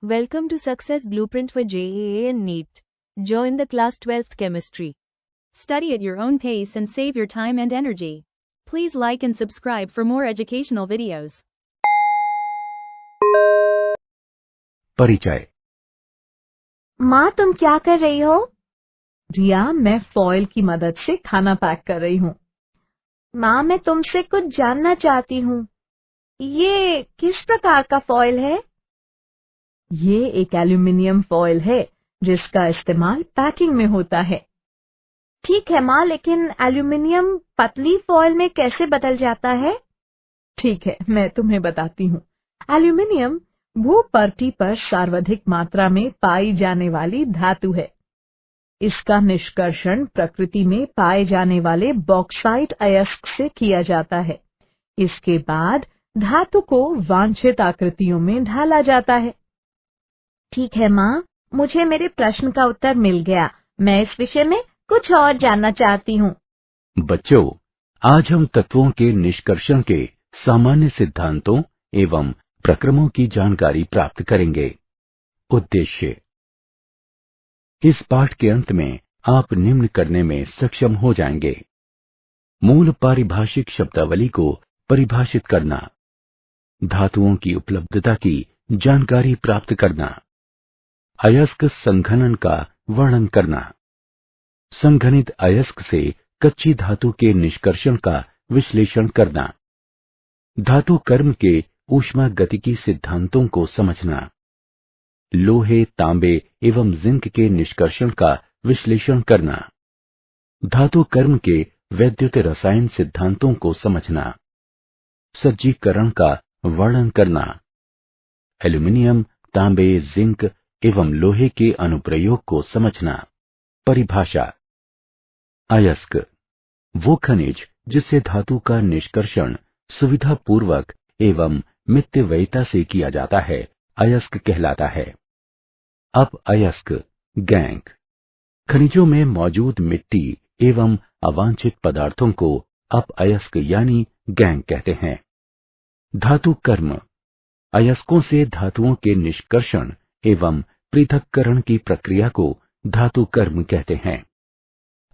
Welcome to Success Blueprint for JEA and NEET. Join the class 12th chemistry. Study at your own pace and save your time and energy. Please like and subscribe for more educational videos. परिचय। माँ, तुम क्या कर रही हो? रिया, मैं foil की मदद से खाना पैक कर रही हूँ। माँ, मैं तुमसे कुछ जानना चाहती हूँ। ये किस प्रकार का फॉयल है? ये एक एल्यूमिनियम फॉयल है जिसका इस्तेमाल पैकिंग में होता है। ठीक है माँ, लेकिन एल्यूमिनियम पतली फॉयल में कैसे बदल जाता है? ठीक है, मैं तुम्हें बताती हूँ। एल्यूमिनियम भूपर्टी पर सर्वाधिक मात्रा में पाई जाने वाली धातु है। इसका निष्कर्षण प्रकृति में पाए जाने वाले बॉक्साइट अयस्क से किया जाता है। इसके बाद धातु को वांछित आकृतियों में ढाला जाता है। ठीक है माँ, मुझे मेरे प्रश्न का उत्तर मिल गया। मैं इस विषय में कुछ और जानना चाहती हूँ। बच्चों, आज हम तत्वों के निष्कर्षण के सामान्य सिद्धांतों एवं प्रक्रमों की जानकारी प्राप्त करेंगे। उद्देश्य: इस पाठ के अंत में आप निम्न करने में सक्षम हो जाएंगे। मूल पारिभाषिक शब्दावली को परिभाषित करना, धातुओं की उपलब्धता की जानकारी प्राप्त करना, अयस्क संघनन का वर्णन करना, संघनित अयस्क से कच्ची धातु के निष्कर्षण का विश्लेषण करना, धातु कर्म के ऊष्मागतिकी सिद्धांतों को समझना, लोहे, तांबे एवं जिंक के निष्कर्षण का विश्लेषण करना, धातु कर्म के वैद्युत रसायन सिद्धांतों को समझना, सज्जीकरण का वर्णन करना, एल्यूमिनियम, तांबे, जिंक एवं लोहे के अनुप्रयोग को समझना। परिभाषा: अयस्क वो खनिज जिससे धातु का निष्कर्षण सुविधापूर्वक एवं मितव्ययिता से किया जाता है, अयस्क कहलाता है। अपअयस्क गैंग खनिजों में मौजूद मिट्टी एवं अवांछित पदार्थों को अपअयस्क यानी गैंग कहते हैं। धातु कर्म अयस्कों से धातुओं के निष्कर्षण एवं पृथक्करण की प्रक्रिया को धातु कर्म कहते हैं।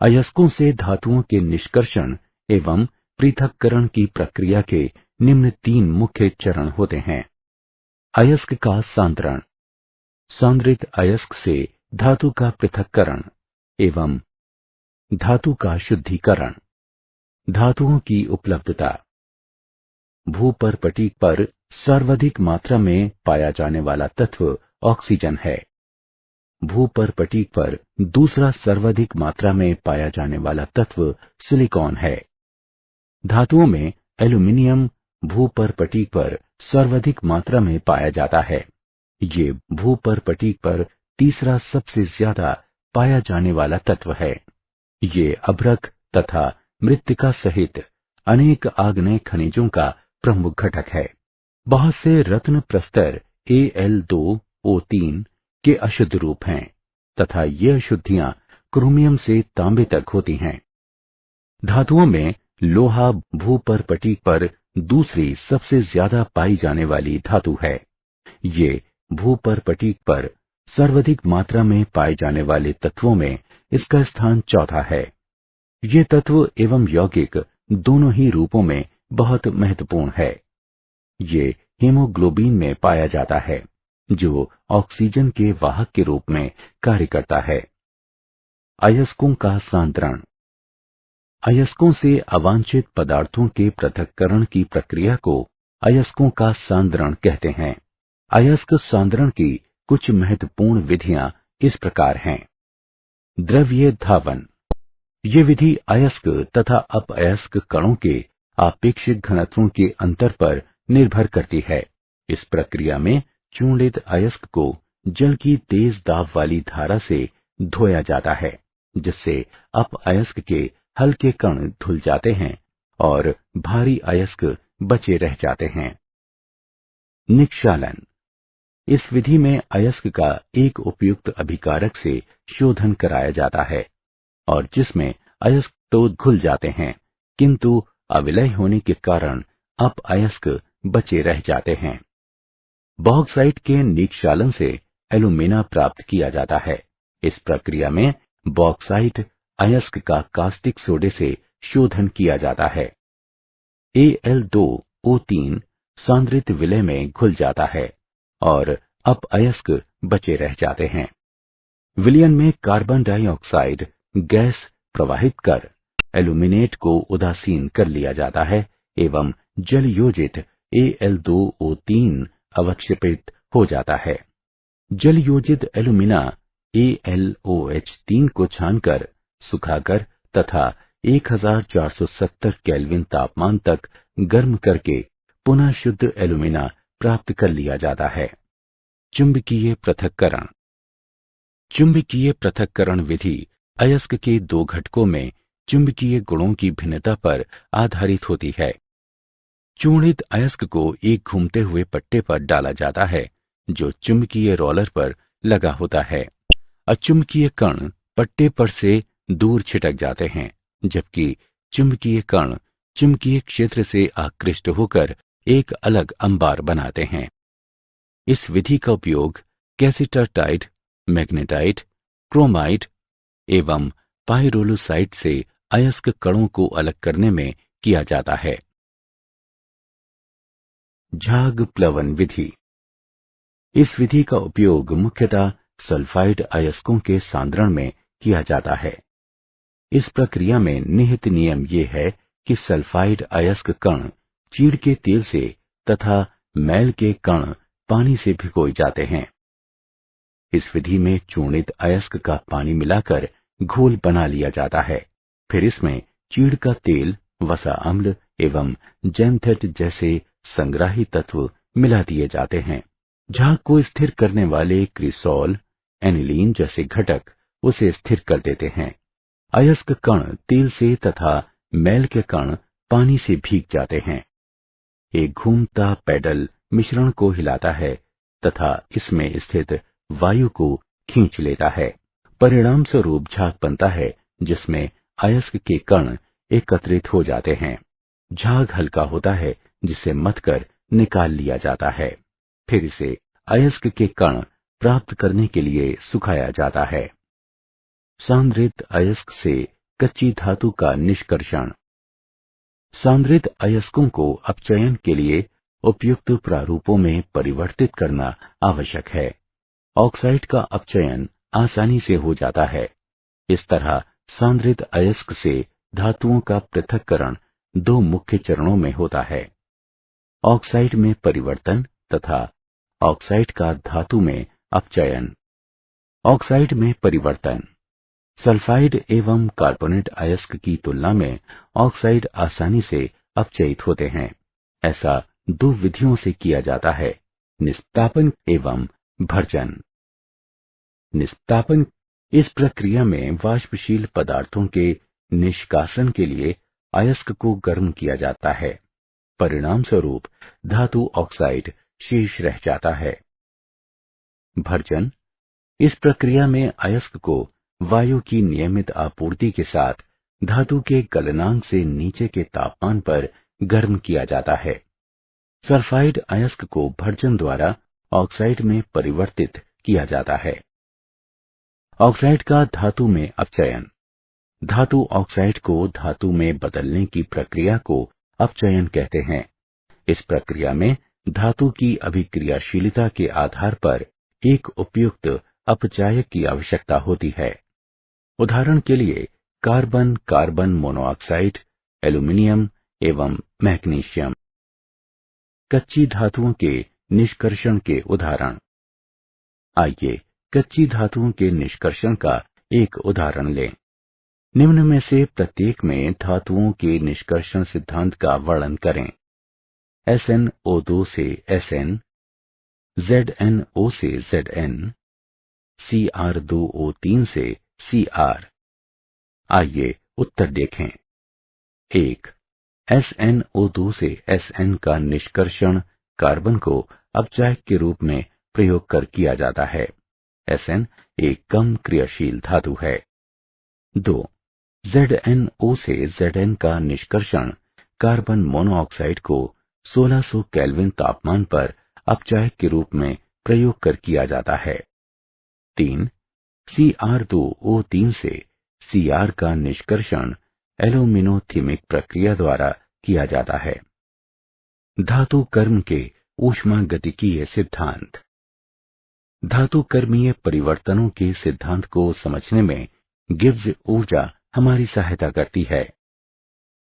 अयस्कों से धातुओं के निष्कर्षण एवं पृथक्करण की प्रक्रिया के निम्न तीन मुख्य चरण होते हैं। अयस्क का सांद्रण, सांद्रित अयस्क से धातु का पृथक्करण एवं धातु का शुद्धिकरण। धातुओं की उपलब्धता: भूपर्पटी पर सर्वाधिक मात्रा में पाया जाने वाला तत्व ऑक्सीजन है। भूपर्पटी पर दूसरा सर्वाधिक मात्रा में पाया जाने वाला तत्व सिलिकॉन है। धातुओं में एल्यूमिनियम भूपर्पटी पर सर्वाधिक मात्रा में पाया जाता है। ये भूपर्पटी पर तीसरा सबसे ज्यादा पाया जाने वाला तत्व है। ये अभ्रक तथा मृत्तिका सहित अनेक आग्नेय खनिजों का प्रमुख घटक है। बहुत से रत्न प्रस्तर Al2O3 के अशुद्ध रूप हैं तथा ये अशुद्धियां क्रोमियम से तांबे तक होती हैं। धातुओं में लोहा भूपर्पटी पर दूसरी सबसे ज्यादा पाई जाने वाली धातु है। ये भूपर्पटी पर सर्वाधिक मात्रा में पाए जाने वाले तत्वों में इसका स्थान चौथा है। ये तत्व एवं यौगिक दोनों ही रूपों में बहुत महत्वपूर्ण है। ये हीमोग्लोबिन में पाया जाता है जो ऑक्सीजन के वाहक के रूप में कार्य करता है। अयस्कों का सांद्रण, अयस्कों से अवांछित पदार्थों के पृथक्करण की प्रक्रिया को अयस्कों का सांद्रण कहते हैं। अयस्क सांद्रण की कुछ महत्वपूर्ण विधियां इस प्रकार हैं। द्रव्य धावन, ये विधि अयस्क तथा अपअयस्क कणों के आपेक्षिक घनत्वों के अंतर पर निर्भर करती है। इस प्रक्रिया में चूर्णित अयस्क को जल की तेज दाब वाली धारा से धोया जाता है, जिससे अपअयस्क के हल्के कण धुल जाते हैं और भारी अयस्क बचे रह जाते हैं। निक्षालन, इस विधि में अयस्क का एक उपयुक्त अभिकारक से शोधन कराया जाता है और जिसमें अयस्क तो घुल जाते हैं किंतु अविलय होने के कारण अपअयस्क बचे रह जाते हैं। बॉक्साइट के नीक्षालन से एल्यूमिना प्राप्त किया जाता है। इस प्रक्रिया में बॉक्साइट अयस्क का कास्टिक सोडे से शोधन किया जाता है। Al2O3 सांद्रित विलय में घुल जाता है और अपअयस्क बचे रह जाते हैं। विलयन में कार्बन डाइऑक्साइड गैस प्रवाहित कर एल्यूमिनेट को उदासीन कर लिया जाता है एवं जल योजित Al2O3 अवक्षेपित हो जाता है। जल योजित एल्यूमिना AlOH3 को छानकर, सुखाकर तथा 1470 केल्विन तापमान तक गर्म करके पुनः शुद्ध एल्यूमिना प्राप्त कर लिया जाता है। चुंबकीय पृथक्करण। चुंबकीय पृथक्करण विधि अयस्क के दो घटकों में चुंबकीय गुणों की भिन्नता पर आधारित होती है। चूर्णित अयस्क को एक घूमते हुए पट्टे पर डाला जाता है जो चुंबकीय रोलर पर लगा होता है। अचुंबकीय कण पट्टे पर से दूर छिटक जाते हैं, जबकि चुंबकीय कण चुंबकीय क्षेत्र से आकृष्ट होकर एक अलग अंबार बनाते हैं। इस विधि का उपयोग कैसिटरटाइट, मैग्नेटाइट, क्रोमाइट एवं पाइरोलुसाइट से अयस्क कणों को अलग करने में किया जाता है। झाग प्लवन विधि। इस विधि का उपयोग मुख्यतः सल्फाइड अयस्कों के सांद्रण में किया जाता है। इस प्रक्रिया में निहित नियम ये है कि सल्फाइड अयस्क कण चीड़ के तेल से तथा मैल के कण पानी से भिगोए जाते हैं। इस विधि में चूर्णित अयस्क का पानी मिलाकर घोल बना लिया जाता है। फिर इसमें चीड़ का तेल, वसा अम्ल एवं जैंथेट जैसे संग्राही तत्व मिला दिए जाते हैं। झाग को स्थिर करने वाले क्रिसॉल, एनिलीन जैसे घटक उसे स्थिर कर देते हैं। अयस्क कण तेल से तथा मैल के कण पानी से भीग जाते हैं। एक घूमता पैडल मिश्रण को हिलाता है तथा इसमें स्थित वायु को खींच लेता है। परिणाम स्वरूप झाग बनता है जिसमें अयस्क के कण एकत्रित हो जाते हैं। झाग हल्का होता है जिसे मथकर निकाल लिया जाता है। फिर इसे अयस्क के कण प्राप्त करने के लिए सुखाया जाता है। सांद्रित अयस्क से कच्ची धातु का निष्कर्षण। सांद्रित अयस्कों को अपचयन के लिए उपयुक्त प्रारूपों में परिवर्तित करना आवश्यक है। ऑक्साइड का अपचयन आसानी से हो जाता है। इस तरह सांद्रित अयस्क से धातुओं का पृथक्करण दो मुख्य चरणों में होता है: ऑक्साइड में परिवर्तन तथा ऑक्साइड का धातु में अपचयन। ऑक्साइड में परिवर्तन। सल्फाइड एवं कार्बोनेट अयस्क की तुलना में ऑक्साइड आसानी से अपचयित होते हैं। ऐसा दो विधियों से किया जाता है: निष्पापन एवं भर्जन। निष्पापन। इस प्रक्रिया में वाष्पशील पदार्थों के निष्कासन के लिए अयस्क को गर्म किया जाता है। परिणाम स्वरूप धातु ऑक्साइड शेष रह जाता है। भर्जन। इस प्रक्रिया में अयस्क को वायु की नियमित आपूर्ति के साथ धातु के गलनांक से नीचे के तापमान पर गर्म किया जाता है। सल्फाइड अयस्क को भर्जन द्वारा ऑक्साइड में परिवर्तित किया जाता है। ऑक्साइड का धातु में अपचयन। धातु ऑक्साइड को धातु में बदलने की प्रक्रिया को अपचयन कहते हैं। इस प्रक्रिया में धातु की अभिक्रियाशीलता के आधार पर एक उपयुक्त अपचायक की आवश्यकता होती है। उदाहरण के लिए कार्बन, कार्बन मोनोऑक्साइड, एल्यूमीनियम एवं मैग्नीशियम। कच्ची धातुओं के निष्कर्षण के उदाहरण। आइए कच्ची धातुओं के निष्कर्षण का एक उदाहरण लें। निम्न में से प्रत्येक में धातुओं के निष्कर्षण सिद्धांत का वर्णन करें। SnO2 से Sn, ZnO से Zn, Cr2O3 से Cr। आइए उत्तर देखें। 1. SnO2 से Sn का निष्कर्षण कार्बन को अपचायक के रूप में प्रयोग कर किया जाता है। Sn एक कम क्रियाशील धातु है। 2. ZnO से Zn का निष्कर्षण कार्बन मोनोऑक्साइड को 1600 केल्विन तापमान पर अपचायक के रूप में प्रयोग कर किया जाता है। 3. Cr2O3 से Cr का निष्कर्षण एल्यूमिनोथिमिक प्रक्रिया द्वारा किया जाता है। धातु कर्म के ऊष्मागतिकीय सिद्धांत। धातु कर्मीय परिवर्तनों के सिद्धांत को समझने में गिब्स ऊर्जा हमारी सहायता करती है।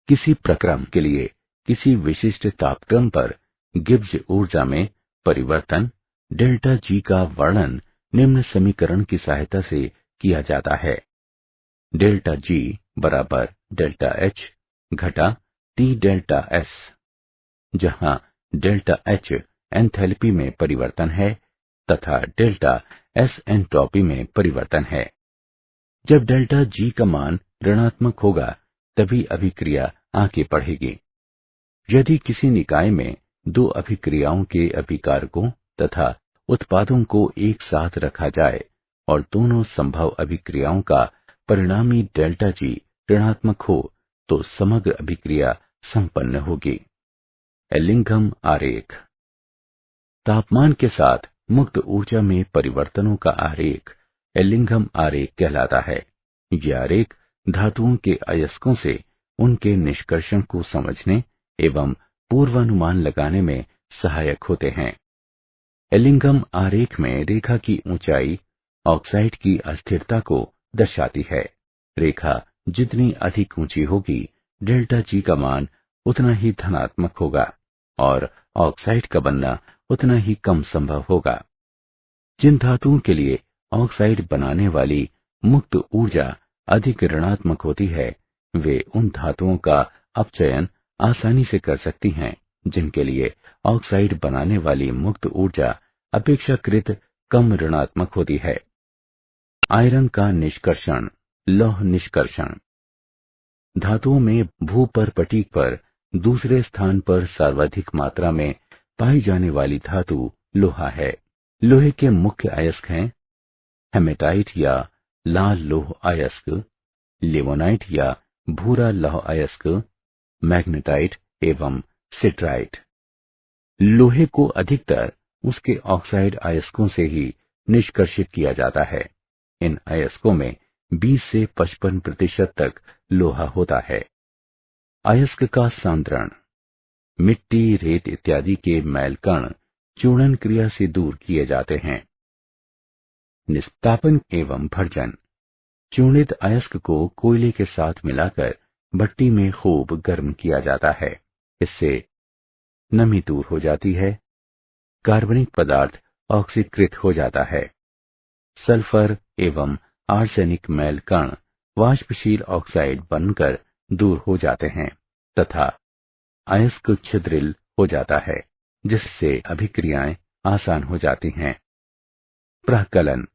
किसी प्रक्रम के लिए किसी विशिष्ट तापक्रम पर गिब्स ऊर्जा में परिवर्तन डेल्टा जी का वर्णन निम्न समीकरण की सहायता से किया जाता है। डेल्टा जी बराबर डेल्टा एच घटा टी डेल्टा एस, जहां डेल्टा एच एंथैल्पी में परिवर्तन है तथा डेल्टा एस एंट्रोपी में परिवर्तन है। जब डेल्टा जी का मान ऋणात्मक होगा तभी अभिक्रिया आगे बढ़ेगी। यदि किसी निकाय में दो अभिक्रियाओं के अभिकारकों तथा उत्पादों को एक साथ रखा जाए और दोनों संभव अभिक्रियाओं का परिणामी डेल्टा जी ऋणात्मक हो तो समग्र अभिक्रिया संपन्न होगी। एलिंघम आरेख। तापमान के साथ मुक्त ऊर्जा में परिवर्तनों का आरेख एलिंघम आरेख कहलाता है। यह आरेख धातुओं के अयस्कों से उनके निष्कर्षण को समझने एवं पूर्वानुमान लगाने में सहायक होते हैं। एलिंघम आरेख में रेखा की ऊंचाई ऑक्साइड की अस्थिरता को दर्शाती है। रेखा जितनी अधिक ऊंची होगी डेल्टा जी का मान उतना ही धनात्मक होगा और ऑक्साइड का बनना उतना ही कम संभव होगा। जिन धातुओं के लिए ऑक्साइड बनाने वाली मुक्त ऊर्जा अधिक ऋणात्मक होती है वे उन धातुओं का अपचयन आसानी से कर सकती हैं जिनके लिए ऑक्साइड बनाने वाली मुक्त ऊर्जा अपेक्षाकृत कम ऋणात्मक होती है। आयरन का निष्कर्षण लौह निष्कर्षण। धातुओं में भूपर्पटीक पर दूसरे स्थान पर सर्वाधिक मात्रा में पाई जाने वाली धातु लोहा है। लोहे के मुख्य अयस्क हैं हेमेटाइट या लाल लौह अयस्क, लिमोनाइट या भूरा लौह अयस्क, मैग्नेटाइट एवं सिट्राइट। लोहे को अधिकतर उसके ऑक्साइड अयस्कों से ही निष्कर्षित किया जाता है। इन अयस्कों में 20 से 55% तक लोहा होता है। अयस्क का सांद्रण। मिट्टी, रेत इत्यादि के मैल कण चूर्णन क्रिया से दूर किए जाते हैं। निस्तापन एवं भर्जन। चूर्णित अयस्क को कोयले के साथ मिलाकर भट्टी में खूब गर्म किया जाता है। इससे नमी दूर हो जाती है। कार्बनिक पदार्थ ऑक्सीकृत हो जाता है। सल्फर एवं आर्सेनिक मैल कण वाष्पशील ऑक्साइड बनकर दूर हो जाते हैं तथा अयस्क छिद्रिल हो जाता है, जिससे अभिक्रियाएं आसान हो जाती हैं। प्रकलन।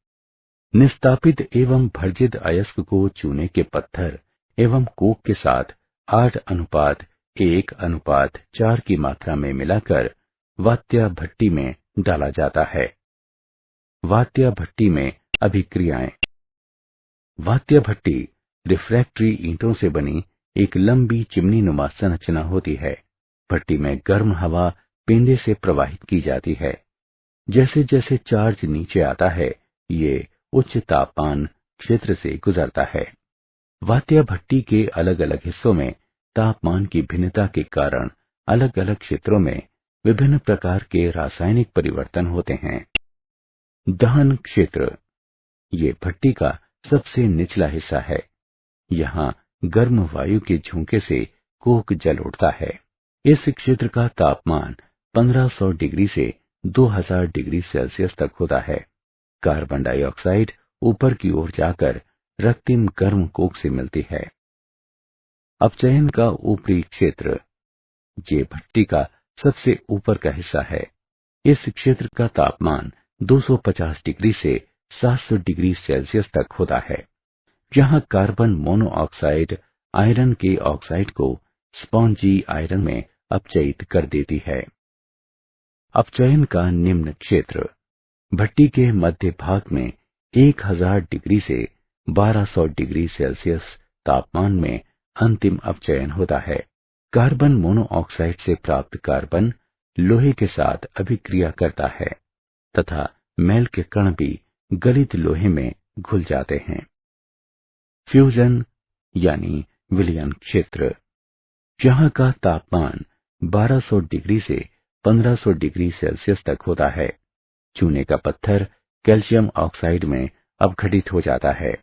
निस्तापित एवं भर्जित अयस्क को चूने के पत्थर एवं कोक के साथ 8:1:4 की मात्रा में मिलाकर वात्या भट्टी में डाला जाता है। वात्या भट्टी में अभिक्रियाएं। वात्या भट्टी रिफ्रैक्टरी ईंटों से बनी एक लंबी चिमनी नुमा संरचना होती है। भट्टी में गर्म हवा पेंदे से प्रवाहित की जाती है। जैसे जैसे चार्ज नीचे आता है ये उच्च तापमान क्षेत्र से गुजरता है। वात्या भट्टी के अलग अलग हिस्सों में तापमान की भिन्नता के कारण अलग अलग क्षेत्रों में विभिन्न प्रकार के रासायनिक परिवर्तन होते हैं। दहन क्षेत्र। ये भट्टी का सबसे निचला हिस्सा है। यहाँ गर्म वायु के झोंके से कोक जल उठता है। इस क्षेत्र का तापमान 1500 डिग्री से 2000 डिग्री सेल्सियस तक होता है। कार्बन डाइऑक्साइड ऊपर की ओर जाकर रक्तिम गर्म कोक से मिलती है। अपचयन का ऊपरी क्षेत्र। ये भट्टी का सबसे ऊपर का हिस्सा है। इस क्षेत्र का तापमान 250 डिग्री से 700 डिग्री सेल्सियस तक होता है। यहाँ कार्बन मोनोऑक्साइड आयरन के ऑक्साइड को स्पॉन्जी आयरन में अपचयित कर देती है। अपचयन का निम्न क्षेत्र। भट्टी के मध्य भाग में 1000 डिग्री से 1200 डिग्री सेल्सियस तापमान में अंतिम अपचयन होता है। कार्बन मोनोऑक्साइड से प्राप्त कार्बन लोहे के साथ अभिक्रिया करता है तथा मैल के कण भी गलित लोहे में घुल जाते हैं। फ्यूजन यानी विलयन क्षेत्र, यहाँ का तापमान 1200 डिग्री से 1500 डिग्री सेल्सियस तक होता है। चूने का पत्थर कैल्शियम ऑक्साइड में अपघटित हो जाता है।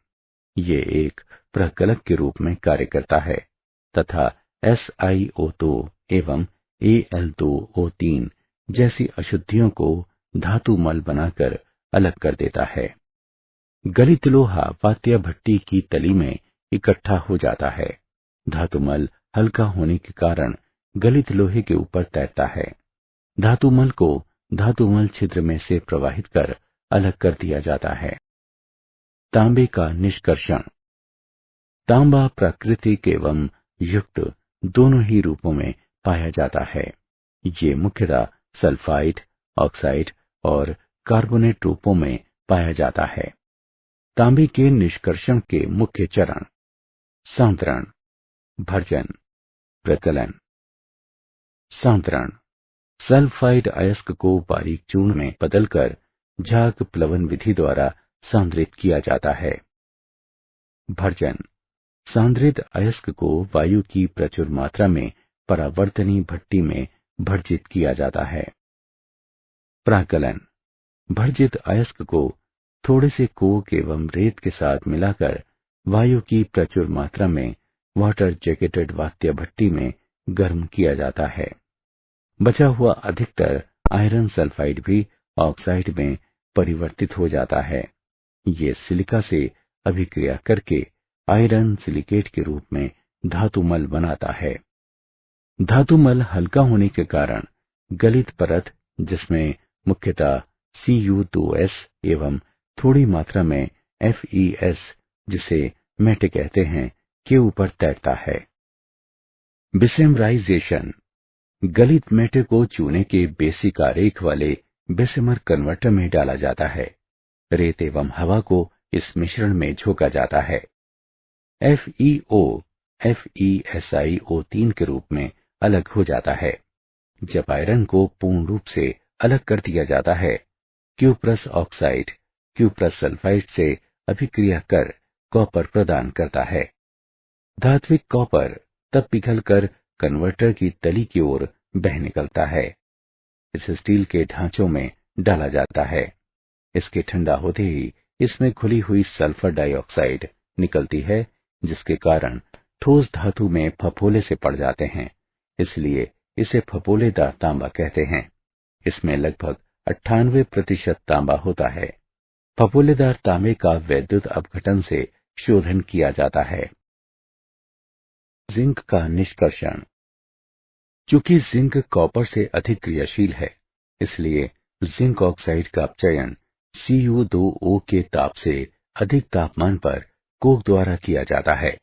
ये एक प्रकलक के रूप में कार्य करता है तथा SiO2 एवं Al2O3 जैसी अशुद्धियों को धातु मल बनाकर अलग कर देता है। गलित लोहा वात्य भट्टी की तली में इकट्ठा हो जाता है। धातुमल हल्का होने के कारण गलित लोहे के ऊपर तैरता है। धातुमल को धातुमल छिद्र में से प्रवाहित कर अलग कर दिया जाता है। तांबे का निष्कर्षण। तांबा प्राकृतिक एवं युक्त दोनों ही रूपों में पाया जाता है। ये मुख्यतः सल्फाइड, ऑक्साइड और कार्बोनेट रूपों में पाया जाता है। तांबे के निष्कर्षण के मुख्य चरण: सांतरण, भर्जन, प्रकलन। सांतरण: सल्फाइड अयस्क को बारीक चूर्ण में बदलकर झाग प्लवन विधि द्वारा सांद्रित किया जाता है। भर्जन: सांद्रित अयस्क को वायु की प्रचुर मात्रा में परावर्तनी भट्टी में भर्जित किया जाता है। प्राकलन: भर्जित अयस्क को थोड़े से कोक एवं रेत के साथ मिलाकर वायु की प्रचुर मात्रा में वाटर जैकेटेड वात्य भट्टी में गर्म किया जाता है। बचा हुआ अधिकतर आयरन सल्फाइड भी ऑक्साइड में परिवर्तित हो जाता है। ये सिलिका से अभिक्रिया करके आयरन सिलिकेट के रूप में धातुमल बनाता है। धातुमल हल्का होने के कारण गलित परत, जिसमें मुख्यतः Cu2S एवं थोड़ी मात्रा में FeS, जिसे मेटे कहते हैं, के ऊपर तैरता है। बिसेमराइजेशन: गलित मेटे को चूने के बेसिक आरेख वाले बेसेमर कन्वर्टर में डाला जाता है। रेत एवं हवा को इस मिश्रण में झोंका जाता है। FeO FeSiO3 के रूप में अलग हो जाता है। जब आयरन को पूर्ण रूप से अलग कर दिया जाता है, क्यूप्रस ऑक्साइड क्यूप्रस सल्फाइड से अभिक्रिया कर कॉपर प्रदान करता है। धात्विक कॉपर तब पिघलकर कन्वर्टर की तली की ओर बह निकलता है। इस स्टील के ढांचों में डाला जाता है। इसके ठंडा होते ही इसमें खुली हुई सल्फर डाइऑक्साइड निकलती है, जिसके कारण ठोस धातु में फफोले से पड़ जाते हैं। इसलिए इसे फफोलेदार तांबा कहते हैं। इसमें लगभग 98% तांबा होता है। फफोलेदार तांबे का वैद्युत अपघटन से शोधन किया जाता है। जिंक का निष्कर्षण। चूंकि जिंक कॉपर से अधिक क्रियाशील है, इसलिए जिंक ऑक्साइड का अपचयन Cu2O के ताप से अधिक तापमान पर कोक द्वारा किया जाता है।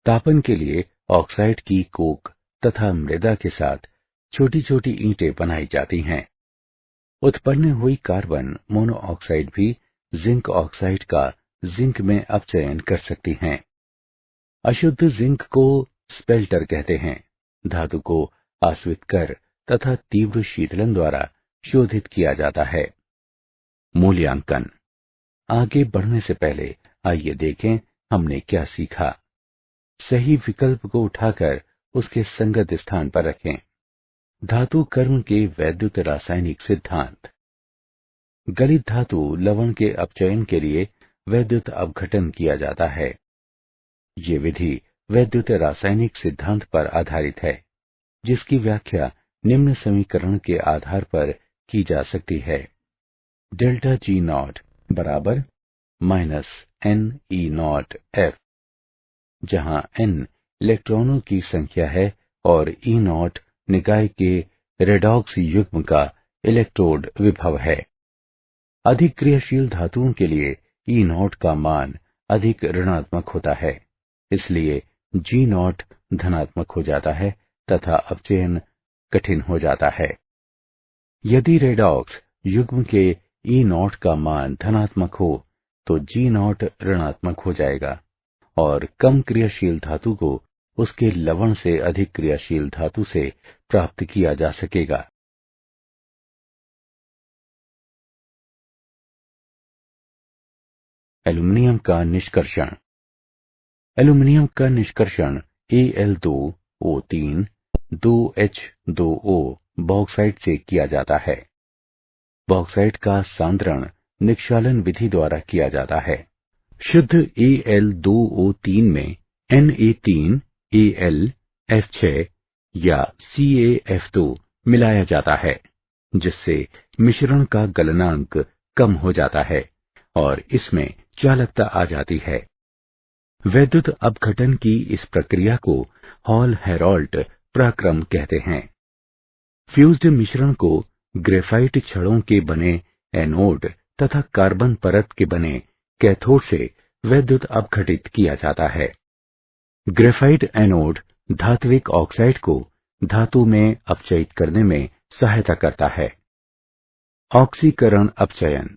तापन के लिए ऑक्साइड की कोक तथा मृदा के साथ छोटी छोटी ईंटें बनाई जाती हैं। उत्पन्न हुई कार्बन मोनोऑक्साइड भी जिंक ऑक्साइड का जिंक में अपचयन कर सकती हैं। अशुद्ध जिंक को स्पेल्टर कहते हैं। धातु को आश्वित कर तथा तीव्र शीतलन द्वारा शोधित किया जाता है। मूल्यांकन। आगे बढ़ने से पहले आइए देखें हमने क्या सीखा। सही विकल्प को उठाकर उसके संगत स्थान पर रखें। धातु कर्म के वैद्युत रासायनिक सिद्धांत। गलित धातु लवण के अपचयन के लिए वैद्युत अपघटन किया जाता है। ये विधि वैद्युत रासायनिक सिद्धांत पर आधारित है, जिसकी व्याख्या निम्न समीकरण के आधार पर की जा सकती है। डेल्टा G नॉट बराबर -NE0F, जहां N इलेक्ट्रॉनों की संख्या है और E0 निकाय के रेडॉक्स युग्म का इलेक्ट्रोड विभव है। अधिक क्रियाशील धातुओं के लिए E0 का मान अधिक ऋणात्मक होता है, इसलिए G0 धनात्मक हो जाता है तथा अपचयन कठिन हो जाता है। यदि रेडॉक्स युग्म के E0 का मान धनात्मक हो तो G0 ऋणात्मक हो जाएगा और कम क्रियाशील धातु को उसके लवण से अधिक क्रियाशील धातु से प्राप्त किया जा सकेगा। एल्युमिनियम का निष्कर्षण। एल्युमिनियम का निष्कर्षण Al2O3 2H2O बॉक्साइट से किया जाता है। बॉक्साइट का सांद्रण निक्षालन विधि द्वारा किया जाता है। शुद्ध Al2O3 में Na3 Al F6 या CaF2 मिलाया जाता है, जिससे मिश्रण का गलनांक कम हो जाता है और इसमें चालकता आ जाती है। वैद्युत अपघटन की इस प्रक्रिया को हॉल हेरॉल्ट प्रक्रम कहते हैं। फ्यूज्ड मिश्रण को ग्रेफाइट छड़ों के बने एनोड तथा कार्बन परत के बने कैथोड से वैद्युत अपघटित किया जाता है। ग्रेफाइट एनोड धात्विक ऑक्साइड को धातु में अपचयित करने में सहायता करता है। ऑक्सीकरण अपचयन।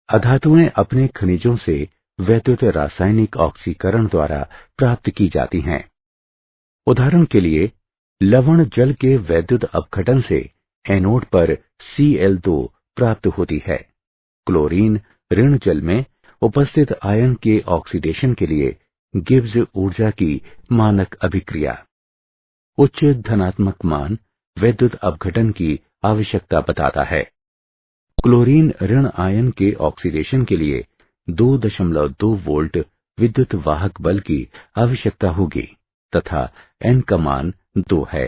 अधातुएं अपने खनिजों से वैद्युत रासायनिक ऑक्सीकरण द्वारा प्राप्त की जाती हैं। उदाहरण के लिए लवण जल के वैद्युत अपघटन से एनोड पर Cl2 प्राप्त होती है। क्लोरीन ऋण जल में उपस्थित आयन के ऑक्सीडेशन के लिए गिब्स ऊर्जा की मानक अभिक्रिया। उच्च धनात्मक मान वैद्युत अपघटन की आवश्यकता बताता है। क्लोरीन ऋण आयन के ऑक्सीडेशन के लिए 2.2 वोल्ट विद्युत वाहक बल की आवश्यकता होगी तथा N का मान 2 है।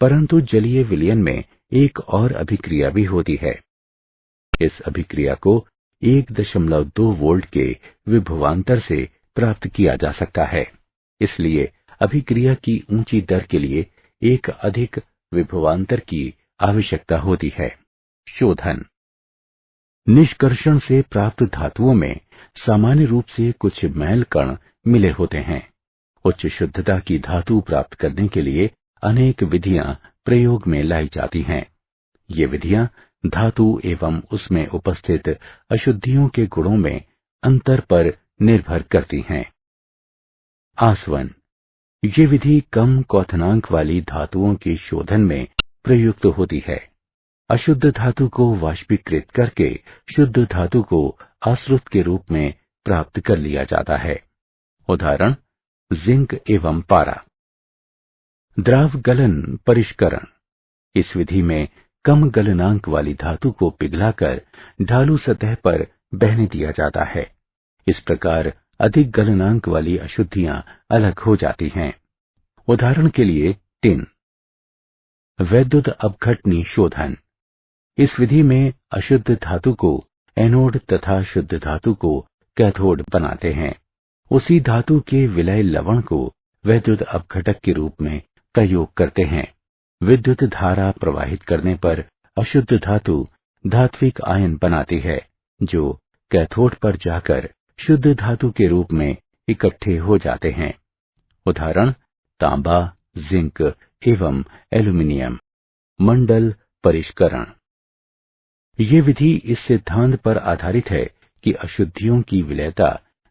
परंतु जलीय विलयन में एक और अभिक्रिया भी होती है। इस अभिक्रिया को 1.2 वोल्ट के विभवांतर से प्राप्त किया जा सकता है। इसलिए अभिक्रिया की ऊंची दर के लिए एक अधिक विभवांतर की आवश्यकता होती है। शोधन। निष्कर्षण से प्राप्त धातुओं में सामान्य रूप से कुछ मैल कण मिले होते हैं। उच्च शुद्धता की धातु प्राप्त करने के लिए अनेक विधियां प्रयोग में लाई जाती हैं। ये विधियां धातु एवं उसमें उपस्थित अशुद्धियों के गुणों में अंतर पर निर्भर करती हैं। आसवन। ये विधि कम क्वथनांक वाली धातुओं के शोधन में प्रयुक्त होती है। अशुद्ध धातु को वाष्पीकृत करके शुद्ध धातु को आश्रित के रूप में प्राप्त कर लिया जाता है। उदाहरण जिंक एवं पारा। द्राव गलन परिष्करण। इस विधि में कम गलनांक वाली धातु को पिघलाकर ढालू सतह पर बहने दिया जाता है। इस प्रकार अधिक गलनांक वाली अशुद्धियां अलग हो जाती हैं। उदाहरण के लिए टिन। वैद्युत अपघटनी शोधन। इस विधि में अशुद्ध धातु को एनोड तथा शुद्ध धातु को कैथोड बनाते हैं। उसी धातु के विलय लवण को वैद्युत अपघटक के रूप में प्रयोग करते हैं। विद्युत धारा प्रवाहित करने पर अशुद्ध धातु धात्विक आयन बनाती है, जो कैथोड पर जाकर शुद्ध धातु के रूप में इकट्ठे हो जाते हैं। उदाहरण तांबा, जिंक एवं एल्युमिनियम। मंडल परिष्करण। ये विधि इस सिद्धांत पर आधारित है कि अशुद्धियों की विलयता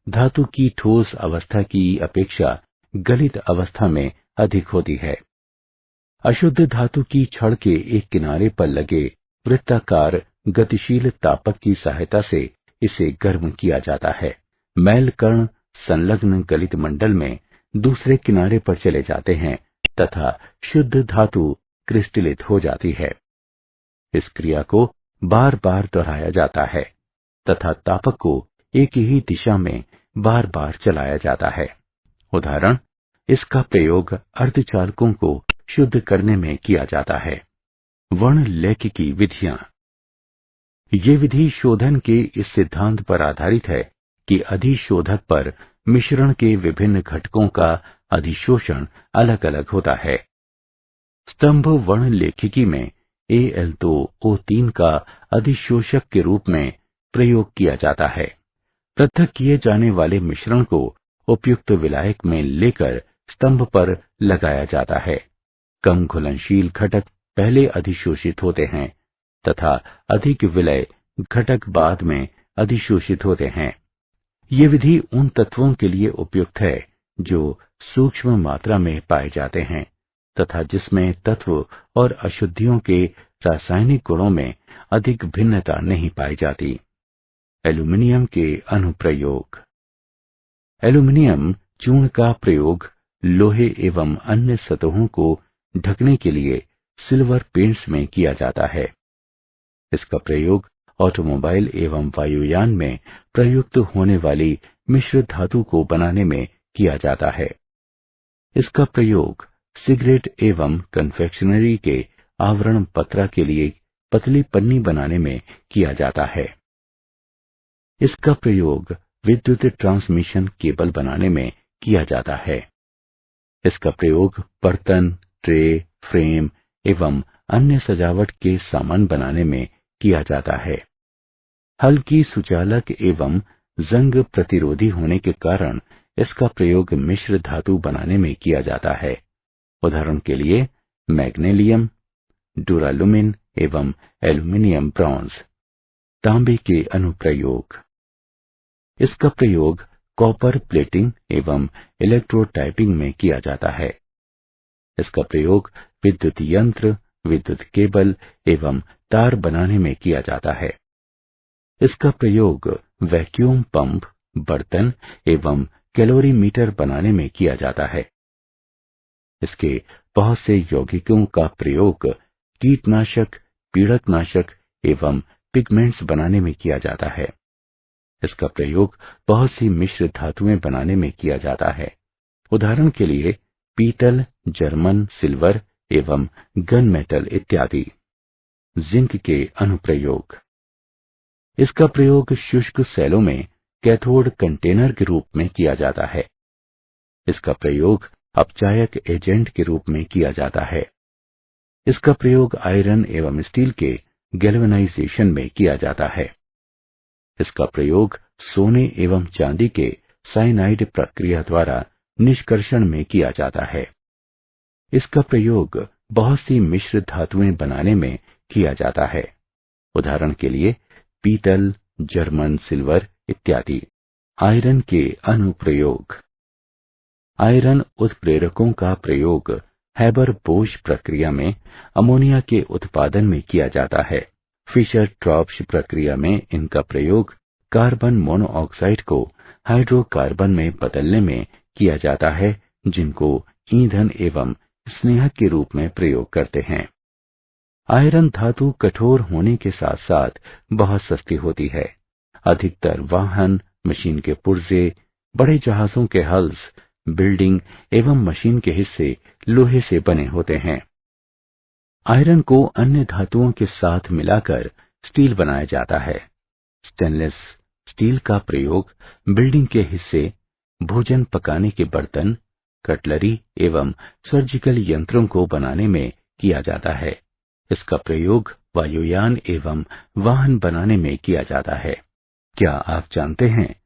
धातु की ठोस अवस्था की अपेक्षा गलित अवस्था में अधिक होती है। अशुद्ध धातु की छड़ के एक किनारे पर लगे वृत्ताकार गतिशील तापक की सहायता से इसे गर्म किया जाता है। मैल कण संलग्न गलित मंडल में दूसरे किनारे पर चले जाते हैं तथा शुद्ध धातु क्रिस्टलित हो जाती है। इस क्रिया को बार बार दोहराया जाता है तथा तापक को एक ही दिशा में बार बार चलाया जाता है। उदाहरण इसका प्रयोग अर्धचालकों को शुद्ध करने में किया जाता है। वर्णलेखिकी विधियां। ये विधि शोधन के इस सिद्धांत पर आधारित है कि अधिशोधक पर मिश्रण के विभिन्न घटकों का अधिशोषण अलग अलग होता है। स्तंभ वर्णलेखिकी में Al2O3 का अधिशोषक के रूप में प्रयोग किया जाता है। पृथक किए जाने वाले मिश्रण को उपयुक्त विलायक में लेकर स्तंभ पर लगाया जाता है। कम घुलनशील घटक पहले अधिशोषित होते हैं तथा अधिक विलय घटक बाद में अधिशोषित होते हैं। ये विधि उन तत्वों के लिए उपयुक्त है जो सूक्ष्म मात्रा में पाए जाते हैं तथा जिसमें तत्व और अशुद्धियों के रासायनिक गुणों में अधिक भिन्नता नहीं पाई जाती। एल्यूमिनियम के अनुप्रयोग। एल्यूमिनियम चूर्ण का प्रयोग लोहे एवं अन्य सतहों को ढकने के लिए सिल्वर पेंट्स में किया जाता है। इसका प्रयोग ऑटोमोबाइल एवं वायुयान में प्रयुक्त होने वाली मिश्र धातु को बनाने में किया जाता है। इसका प्रयोग सिगरेट एवं कन्फेक्शनरी के आवरण पत्रा के लिए पतली पन्नी बनाने में किया जाता है। इसका प्रयोग विद्युत ट्रांसमिशन केबल बनाने में किया जाता है। इसका प्रयोग बर्तन, ट्रे, फ्रेम एवं अन्य सजावट के सामान बनाने में किया जाता है। हल्की सुचालक एवं जंग प्रतिरोधी होने के कारण इसका प्रयोग मिश्र धातु बनाने में किया जाता है। उदाहरण के लिए मैग्नीशियम, डुरालुमिन एवं एल्यूमिनियम ब्रॉन्ज। तांबे के अनुप्रयोग। इसका प्रयोग कॉपर प्लेटिंग एवं इलेक्ट्रोटाइपिंग में किया जाता है। इसका प्रयोग विद्युत यंत्र, विद्युत केबल एवं तार बनाने में किया जाता है। इसका प्रयोग वैक्यूम पंप, बर्तन एवं कैलोरीमीटर बनाने में किया जाता है। इसके बहुत से यौगिकों का प्रयोग कीटनाशक, पीड़कनाशक एवं पिगमेंट्स बनाने में किया जाता है। इसका प्रयोग बहुत सी मिश्र धातुएं बनाने में किया जाता है। उदाहरण के लिए पीतल, जर्मन सिल्वर एवं गन मेटल इत्यादि। जिंक के अनुप्रयोग। इसका प्रयोग शुष्क सेलों में कैथोड कंटेनर के रूप में किया जाता है। इसका प्रयोग अपचायक एजेंट के रूप में किया जाता है। इसका प्रयोग आयरन एवं स्टील के गैल्वेनाइजेशन में किया जाता है। इसका प्रयोग सोने एवं चांदी के साइनाइड प्रक्रिया द्वारा निष्कर्षण में किया जाता है। इसका प्रयोग बहुत सी मिश्र धातुएं बनाने में किया जाता है। उदाहरण के लिए पीतल, जर्मन सिल्वर इत्यादि। आयरन के अनुप्रयोग। आयरन उत्प्रेरकों का प्रयोग हैबर-बोश प्रक्रिया में अमोनिया के उत्पादन में किया जाता है। फिशर-ट्रॉप्श प्रक्रिया में इनका प्रयोग कार्बन मोनोऑक्साइड को हाइड्रोकार्बन में बदलने में किया जाता है, जिनको ईंधन एवं स्नेहक के रूप में प्रयोग करते हैं। आयरन धातु कठोर होने के साथ साथ बहुत सस्ती होती है। अधिकतर वाहन, मशीन के पुर्जे, बड़े जहाजों के हल्स, बिल्डिंग एवं मशीन के हिस्से लोहे से बने होते हैं। आयरन को अन्य धातुओं के साथ मिलाकर स्टील बनाया जाता है। स्टेनलेस स्टील का प्रयोग बिल्डिंग के हिस्से, भोजन पकाने के बर्तन, कटलरी एवं सर्जिकल यंत्रों को बनाने में किया जाता है। इसका प्रयोग वायुयान एवं वाहन बनाने में किया जाता है। क्या आप जानते हैं,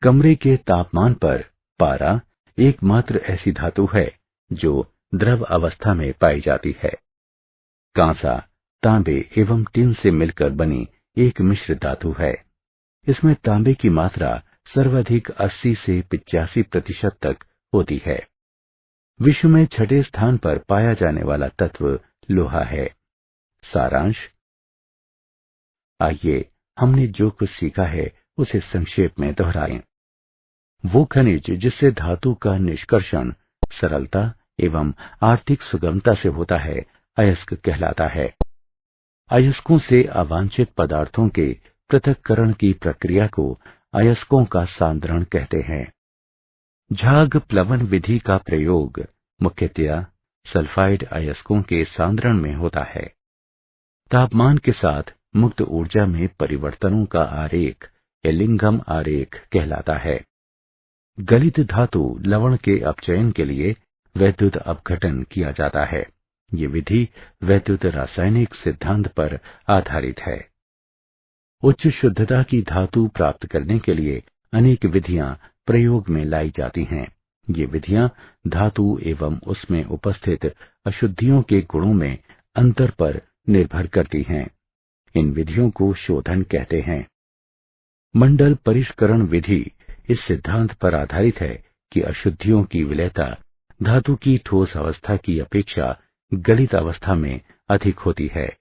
कमरे के तापमान पर पारा एकमात्र ऐसी धातु है जो द्रव अवस्था में पाई जाती है। कांसा, तांबे एवं टिन से मिलकर बनी एक मिश्र धातु है। इसमें तांबे की मात्रा सर्वाधिक 80 से 85% तक होती है। विश्व में छठे स्थान पर पाया जाने वाला तत्व लोहा है। सारांश। आइए हमने जो कुछ सीखा है उसे संक्षेप में दोहराएं। वो खनिज जिससे धातु का निष्कर्षण सरलता एवं आर्थिक सुगमता से होता है, अयस्क कहलाता है। अयस्कों से अवांछित पदार्थों के पृथक्करण की प्रक्रिया को अयस्कों का सांद्रण कहते हैं। झाग प्लवन विधि का प्रयोग मुख्यतया सल्फाइड अयस्कों के सांद्रण में होता है। तापमान के साथ मुक्त ऊर्जा में परिवर्तनों का आरेख एलिंघम आरेख कहलाता है। गलित धातु लवण के अपचयन के लिए वैद्युत अपघटन किया जाता है। ये विधि वैद्युत रासायनिक सिद्धांत पर आधारित है। उच्च शुद्धता की धातु प्राप्त करने के लिए अनेक विधियां प्रयोग में लाई जाती हैं। ये विधियां धातु एवं उसमें उपस्थित अशुद्धियों के गुणों में अंतर पर निर्भर करती हैं। इन विधियों को शोधन कहते हैं। मंडल परिष्करण विधि इस सिद्धांत पर आधारित है कि अशुद्धियों की विलयता धातु की ठोस अवस्था की अपेक्षा गलित अवस्था में अधिक होती है।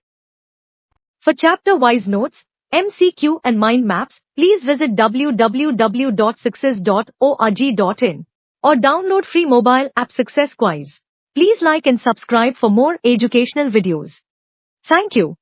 For chapter-wise notes, MCQ and mind maps, please visit www.success.org.in or download free mobile app Success Quiz. Please like and subscribe for more educational videos. Thank you.